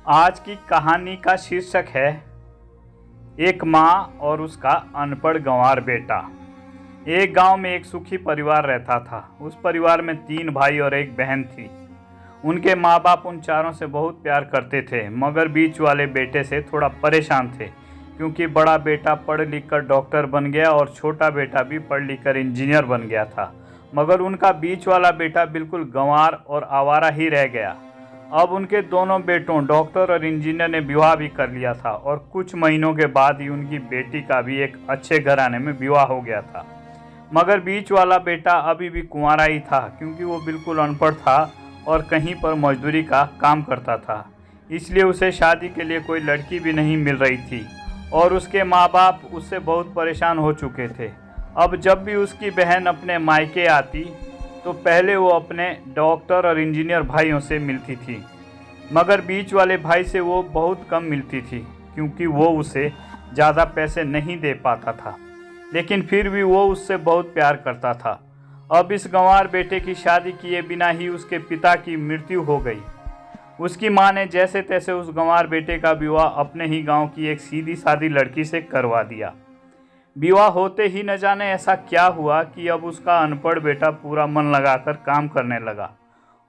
आज की कहानी का शीर्षक है एक माँ और उसका अनपढ़ गंवार बेटा। एक गांव में एक सुखी परिवार रहता था। उस परिवार में 3 भाई और एक बहन थी। उनके माँ बाप उन चारों से बहुत प्यार करते थे, मगर बीच वाले बेटे से थोड़ा परेशान थे, क्योंकि बड़ा बेटा पढ़ लिख कर डॉक्टर बन गया और छोटा बेटा भी पढ़ लिख कर इंजीनियर बन गया था। मगर उनका बीच वाला बेटा बिल्कुल गंवार और आवारा ही रह गया। अब उनके दोनों बेटों डॉक्टर और इंजीनियर ने विवाह भी कर लिया था और कुछ महीनों के बाद ही उनकी बेटी का भी एक अच्छे घराने में विवाह हो गया था। मगर बीच वाला बेटा अभी भी कुंवारा ही था, क्योंकि वो बिल्कुल अनपढ़ था और कहीं पर मजदूरी का काम करता था। इसलिए उसे शादी के लिए कोई लड़की भी नहीं मिल रही थी और उसके माँ बाप उससे बहुत परेशान हो चुके थे। अब जब भी उसकी बहन अपने मायके आती तो पहले वो अपने डॉक्टर और इंजीनियर भाइयों से मिलती थी, मगर बीच वाले भाई से वो बहुत कम मिलती थी, क्योंकि वो उसे ज़्यादा पैसे नहीं दे पाता था। लेकिन फिर भी वो उससे बहुत प्यार करता था। अब इस गंवार बेटे की शादी किए बिना ही उसके पिता की मृत्यु हो गई। उसकी माँ ने जैसे तैसे उस गंवार बेटे का विवाह अपने ही गांव की एक सीधी सादी लड़की से करवा दिया। विवाह होते ही न जाने ऐसा क्या हुआ कि अब उसका अनपढ़ बेटा पूरा मन लगाकर काम करने लगा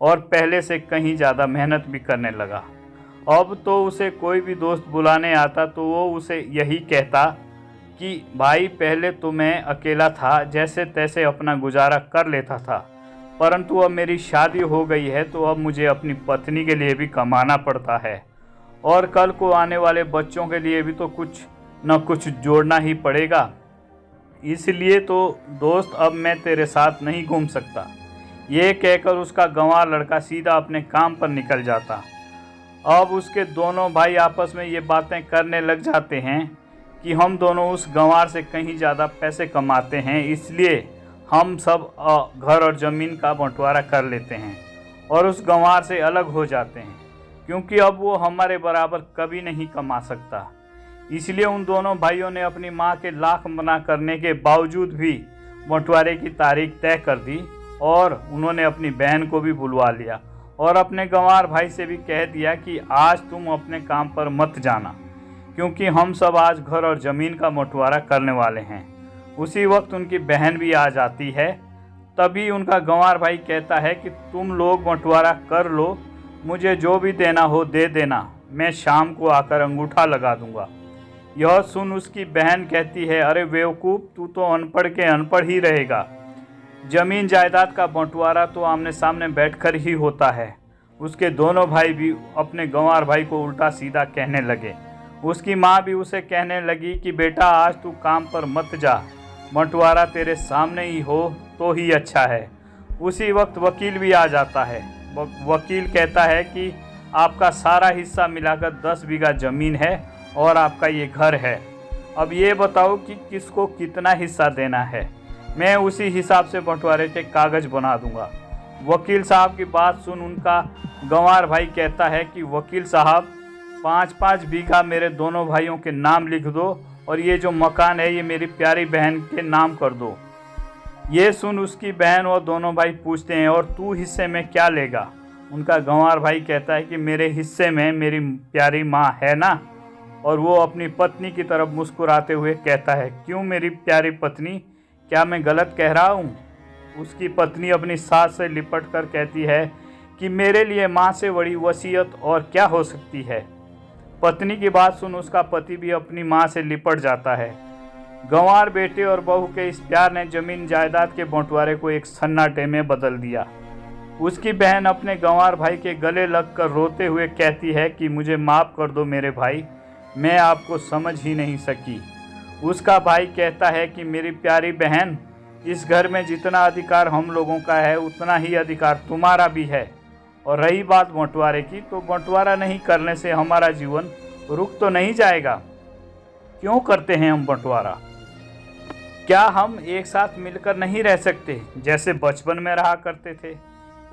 और पहले से कहीं ज़्यादा मेहनत भी करने लगा। अब तो उसे कोई भी दोस्त बुलाने आता तो वो उसे यही कहता कि भाई, पहले तो मैं अकेला था, जैसे तैसे अपना गुजारा कर लेता था, परंतु अब मेरी शादी हो गई है तो अब मुझे अपनी पत्नी के लिए भी कमाना पड़ता है और कल को आने वाले बच्चों के लिए भी तो कुछ न कुछ जोड़ना ही पड़ेगा। इसलिए तो दोस्त, अब मैं तेरे साथ नहीं घूम सकता। ये कहकर उसका गंवार लड़का सीधा अपने काम पर निकल जाता। अब उसके दोनों भाई आपस में ये बातें करने लग जाते हैं कि हम दोनों उस गंवार से कहीं ज़्यादा पैसे कमाते हैं, इसलिए हम सब घर और ज़मीन का बंटवारा कर लेते हैं और उस गंवार से अलग हो जाते हैं, क्योंकि अब वो हमारे बराबर कभी नहीं कमा सकता। इसलिए उन दोनों भाइयों ने अपनी माँ के लाख मना करने के बावजूद भी बंटवारे की तारीख तय कर दी और उन्होंने अपनी बहन को भी बुलवा लिया और अपने गंवार भाई से भी कह दिया कि आज तुम अपने काम पर मत जाना, क्योंकि हम सब आज घर और ज़मीन का बंटवारा करने वाले हैं। उसी वक्त उनकी बहन भी आ जाती है। तभी उनका गंवार भाई कहता है कि तुम लोग बंटवारा कर लो, मुझे जो भी देना हो दे देना, मैं शाम को आकर अंगूठा लगा दूंगा। यह सुन उसकी बहन कहती है, अरे बेवकूफ़, तू तो अनपढ़ के अनपढ़ ही रहेगा। जमीन जायदाद का बंटवारा तो आमने सामने बैठकर ही होता है। उसके दोनों भाई भी अपने गंवार भाई को उल्टा सीधा कहने लगे। उसकी माँ भी उसे कहने लगी कि बेटा, आज तू काम पर मत जा, बंटवारा तेरे सामने ही हो तो ही अच्छा है। उसी वक्त वकील भी आ जाता है। वकील कहता है कि आपका सारा हिस्सा मिलाकर 10 बीघा ज़मीन है और आपका ये घर है। अब ये बताओ कि किसको कितना हिस्सा देना है, मैं उसी हिसाब से बंटवारे के कागज़ बना दूंगा। वकील साहब की बात सुन उनका गंवार भाई कहता है कि वकील साहब, 5-5 बीघा मेरे दोनों भाइयों के नाम लिख दो और ये जो मकान है ये मेरी प्यारी बहन के नाम कर दो। ये सुन उसकी बहन और दोनों भाई पूछते हैं, और तू हिस्से में क्या लेगा? उनका गंवार भाई कहता है कि मेरे हिस्से में मेरी प्यारी माँ है ना। और वो अपनी पत्नी की तरफ मुस्कुराते हुए कहता है, क्यों मेरी प्यारी पत्नी, क्या मैं गलत कह रहा हूँ? उसकी पत्नी अपनी सास से लिपट कर कहती है कि मेरे लिए माँ से बड़ी वसीयत और क्या हो सकती है। पत्नी की बात सुन उसका पति भी अपनी माँ से लिपट जाता है। गंवार बेटे और बहू के इस प्यार ने जमीन जायदाद के बंटवारे को एक सन्नाटे में बदल दिया। उसकी बहन अपने गंवार भाई के गले लगकर रोते हुए कहती है कि मुझे माफ़ कर दो मेरे भाई, मैं आपको समझ ही नहीं सकी। उसका भाई कहता है कि मेरी प्यारी बहन, इस घर में जितना अधिकार हम लोगों का है उतना ही अधिकार तुम्हारा भी है। और रही बात बंटवारे की, तो बंटवारा नहीं करने से हमारा जीवन रुक तो नहीं जाएगा। क्यों करते हैं हम बंटवारा? क्या हम एक साथ मिलकर नहीं रह सकते जैसे बचपन में रहा करते थे?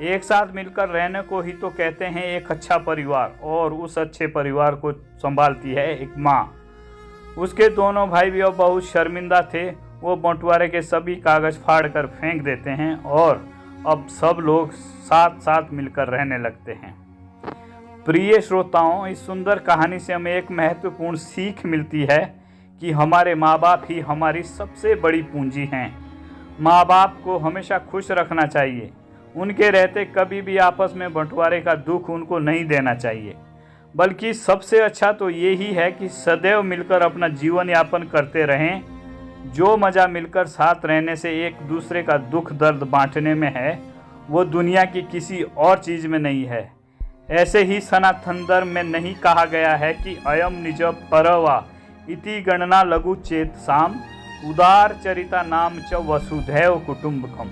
एक साथ मिलकर रहने को ही तो कहते हैं एक अच्छा परिवार, और उस अच्छे परिवार को संभालती है एक माँ। उसके दोनों भाई भी अब बहुत शर्मिंदा थे। वो बंटवारे के सभी कागज़ फाड़ कर फेंक देते हैं और अब सब लोग साथ साथ मिलकर रहने लगते हैं। प्रिय श्रोताओं, इस सुंदर कहानी से हमें एक महत्वपूर्ण सीख मिलती है कि हमारे माँ बाप ही हमारी सबसे बड़ी पूंजी हैं। माँ बाप को हमेशा खुश रखना चाहिए। उनके रहते कभी भी आपस में बंटवारे का दुख उनको नहीं देना चाहिए, बल्कि सबसे अच्छा तो ये ही है कि सदैव मिलकर अपना जीवन यापन करते रहें। जो मज़ा मिलकर साथ रहने से एक दूसरे का दुख दर्द बांटने में है, वो दुनिया की किसी और चीज़ में नहीं है। ऐसे ही सनातन धर्म में नहीं कहा गया है कि अयम निज परवा इति गणना लघु चेत साम उदार चरिता नाम च वसुधैव कुटुंबकम।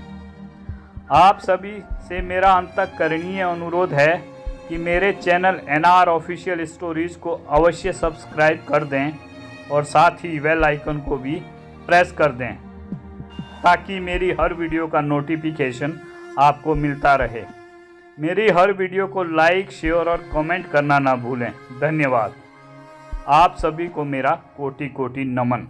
आप सभी से मेरा अंतःकरणीय अनुरोध है कि मेरे चैनल NR ऑफिशियल स्टोरीज़ को अवश्य सब्सक्राइब कर दें और साथ ही बेल आइकन को भी प्रेस कर दें ताकि मेरी हर वीडियो का नोटिफिकेशन आपको मिलता रहे। मेरी हर वीडियो को लाइक, शेयर और कमेंट करना ना भूलें। धन्यवाद। आप सभी को मेरा कोटि कोटि नमन।